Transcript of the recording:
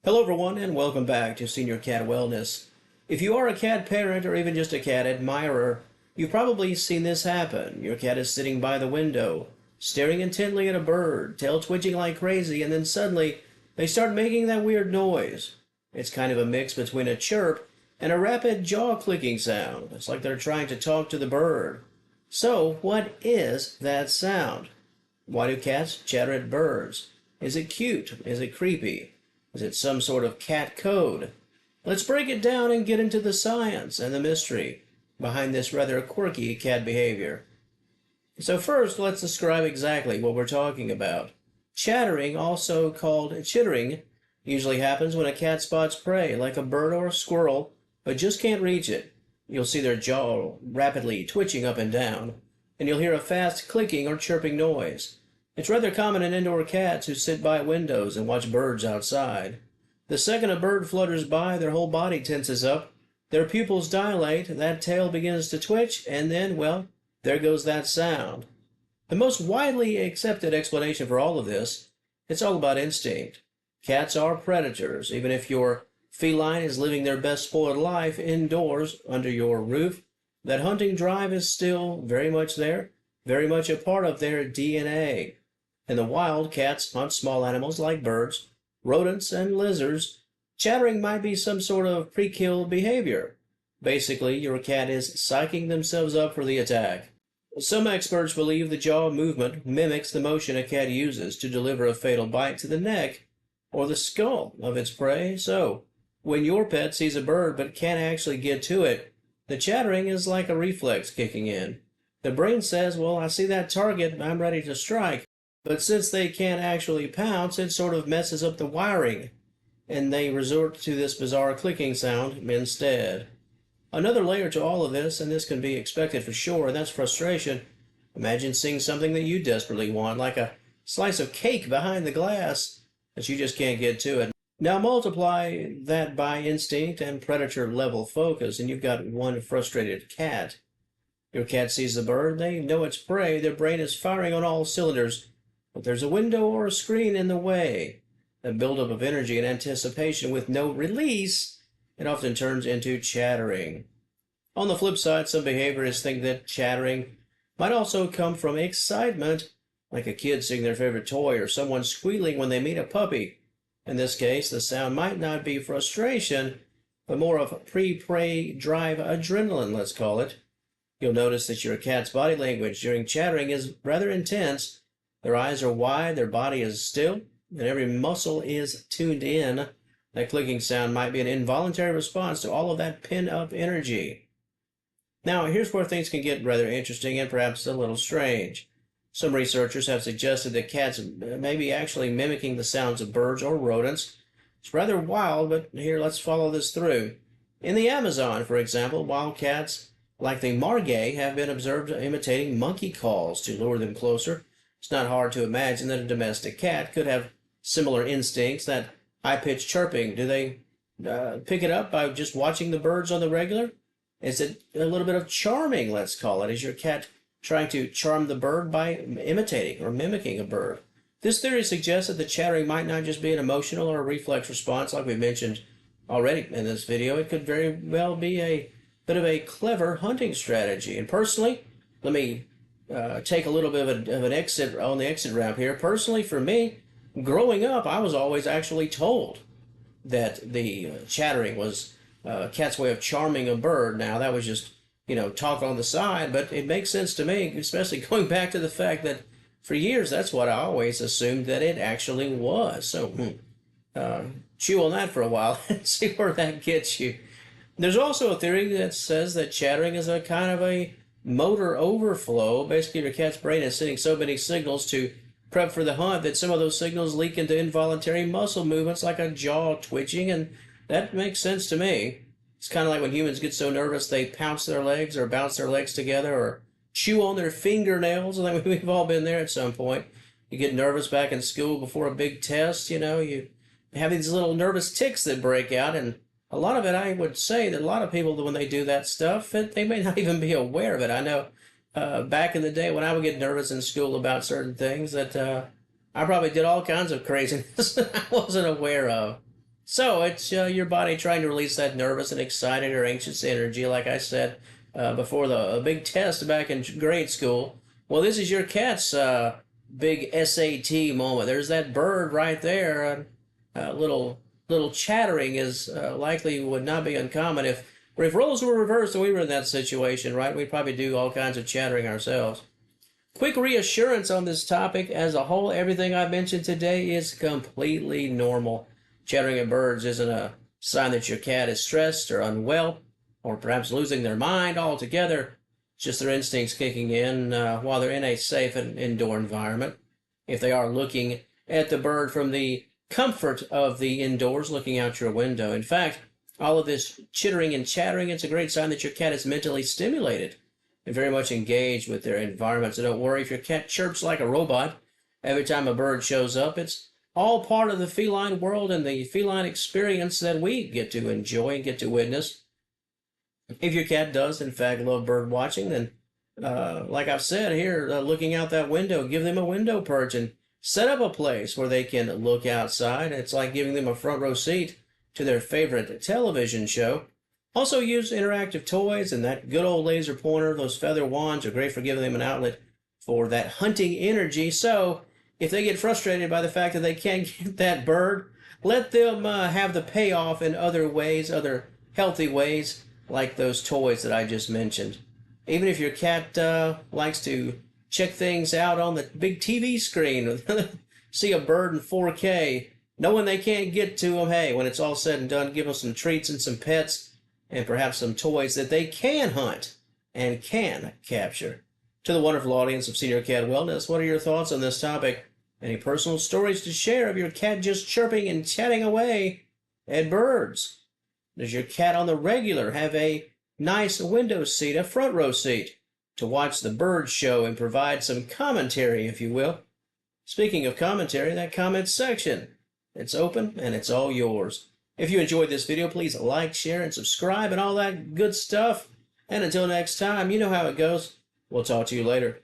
Hello, everyone, and welcome back to Senior Cat Wellness. If you are a cat parent or even just a cat admirer, you've probably seen this happen. Your cat is sitting by the window, staring intently at a bird, tail twitching like crazy, and then suddenly they start making that weird noise. It's kind of a mix between a chirp and a rapid jaw-clicking sound. It's like they're trying to talk to the bird. So, what is that sound? Why do cats chatter at birds? Is it cute? Is it creepy? Is it some sort of cat code? Let's break it down and get into the science and the mystery behind this rather quirky cat behavior. So first, let's describe exactly what we're talking about. Chattering, also called chittering, usually happens when a cat spots prey, like a bird or a squirrel, but just can't reach it. You'll see their jaw rapidly twitching up and down, and you'll hear a fast clicking or chirping noise. It's rather common in indoor cats who sit by windows and watch birds outside. The second a bird flutters by, their whole body tenses up, their pupils dilate, that tail begins to twitch, and then, well, there goes that sound. The most widely accepted explanation for all of this, it's all about instinct. Cats are predators. Even if your feline is living their best spoiled life indoors under your roof, that hunting drive is still very much there, very much a part of their DNA. In the wild, cats hunt small animals like birds, rodents, and lizards. Chattering might be some sort of pre-kill behavior. Basically, your cat is psyching themselves up for the attack. Some experts believe the jaw movement mimics the motion a cat uses to deliver a fatal bite to the neck or the skull of its prey. So, when your pet sees a bird but can't actually get to it, the chattering is like a reflex kicking in. The brain says, well, I see that target, I'm ready to strike. But since they can't actually pounce, it sort of messes up the wiring, and they resort to this bizarre clicking sound instead. Another layer to all of this, and this can be expected for sure, and that's frustration. Imagine seeing something that you desperately want, like a slice of cake behind the glass, but you just can't get to it. Now multiply that by instinct and predator-level focus, and you've got one frustrated cat. Your cat sees the bird, they know it's prey, their brain is firing on all cylinders, but there's a window or a screen in the way. A buildup of energy and anticipation with no release, it often turns into chattering. On the flip side, some behaviorists think that chattering might also come from excitement, like a kid seeing their favorite toy or someone squealing when they meet a puppy. In this case, the sound might not be frustration, but more of pre-prey drive adrenaline, let's call it. You'll notice that your cat's body language during chattering is rather intense. Their eyes are wide, their body is still, and every muscle is tuned in. That clicking sound might be an involuntary response to all of that pin-up energy. Now, here's where things can get rather interesting and perhaps a little strange. Some researchers have suggested that cats may be actually mimicking the sounds of birds or rodents. It's rather wild, but here, let's follow this through. In the Amazon, for example, wild cats like the margay have been observed imitating monkey calls to lure them closer. It's not hard to imagine that a domestic cat could have similar instincts, that high-pitched chirping. Do they pick it up by just watching the birds on the regular? Is it a little bit of charming, let's call it? Is your cat trying to charm the bird by imitating or mimicking a bird? This theory suggests that the chattering might not just be an emotional or a reflex response like we mentioned already in this video. It could very well be a bit of a clever hunting strategy. And personally, let me take a little bit of an exit on the exit ramp here. Personally, for me, growing up, I was always actually told that the chattering was a cat's way of charming a bird. Now, that was just, talk on the side, but it makes sense to me, especially going back to the fact that for years, that's what I always assumed that it actually was. So, chew on that for a while and see where that gets you. There's also a theory that says that chattering is a kind of a motor overflow. Basically, your cat's brain is sending so many signals to prep for the hunt that some of those signals leak into involuntary muscle movements like a jaw twitching, and that makes sense to me. It's kind of like when humans get so nervous they pounce their legs or bounce their legs together or chew on their fingernails. I think we've all been there at some point. You get nervous back in school before a big test, you have these little nervous tics that break out, and a lot of it, I would say that a lot of people, when they do that stuff, they may not even be aware of it. I know back in the day when I would get nervous in school about certain things that I probably did all kinds of craziness that I wasn't aware of. So it's your body trying to release that nervous and excited or anxious energy, like I said before the big test back in grade school. Well, this is your cat's big SAT moment. There's that bird right there. Little chattering is likely would not be uncommon if roles were reversed and we were in that situation, right? We'd probably do all kinds of chattering ourselves. Quick reassurance on this topic. As a whole, everything I've mentioned today is completely normal. Chattering at birds isn't a sign that your cat is stressed or unwell, or perhaps losing their mind altogether. It's just their instincts kicking in while they're in a safe and indoor environment. If they are looking at the bird from the comfort of the indoors, looking out your window. In fact, all of this chittering and chattering, it's a great sign that your cat is mentally stimulated and very much engaged with their environment. So don't worry if your cat chirps like a robot every time a bird shows up. It's all part of the feline world and the feline experience that we get to enjoy and get to witness. If your cat does, in fact, love bird watching, then, like I've said here, looking out that window, give them a window perch and set up a place where they can look outside. It's like giving them a front row seat to their favorite television show. Also use interactive toys and that good old laser pointer. Those feather wands are great for giving them an outlet for that hunting energy. So if they get frustrated by the fact that they can't get that bird, let them have the payoff in other ways, other healthy ways, like those toys that I just mentioned. Even if your cat likes to check things out on the big TV screen, see a bird in 4K, knowing they can't get to them, hey, when it's all said and done, give them some treats and some pets and perhaps some toys that they can hunt and can capture. To the wonderful audience of Senior Cat Wellness, what are your thoughts on this topic? Any personal stories to share of your cat just chirping and chatting away at birds? Does your cat on the regular have a nice window seat, a front row seat, to watch the bird show and provide some commentary, if you will? Speaking of commentary, that comment section, it's open and it's all yours. If you enjoyed this video, please like, share, and subscribe and all that good stuff. And until next time, you know how it goes. We'll talk to you later.